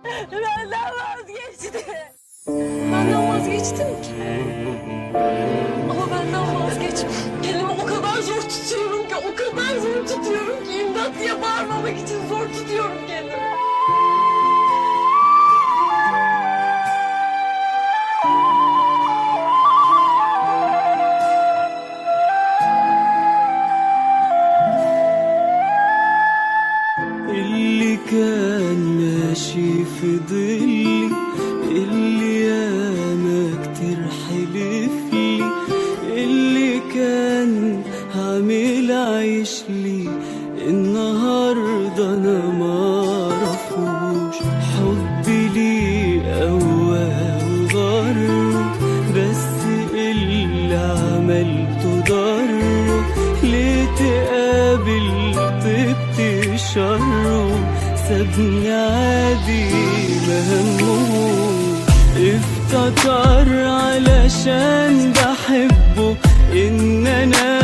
Benden vazgeçti. Benden vazgeçti mi ki? Ama benden vazgeçme. Kendimi o kadar zor tutuyorum ki, o kadar zor tutuyorum ki imdat diye bağırmamak için zor tutuyorum kendimi. اللي كان ماشي في ظلي، اللي ياما كتير حلفلي، اللي كان عامل عيشلي، النهارده انا معرفوش. حبي ليه قواه وغره، بس اللي عملته ضره. ليه تقابل طيبتي شره، سابني عادي مهموش. افتكر علشان بحبه ان انا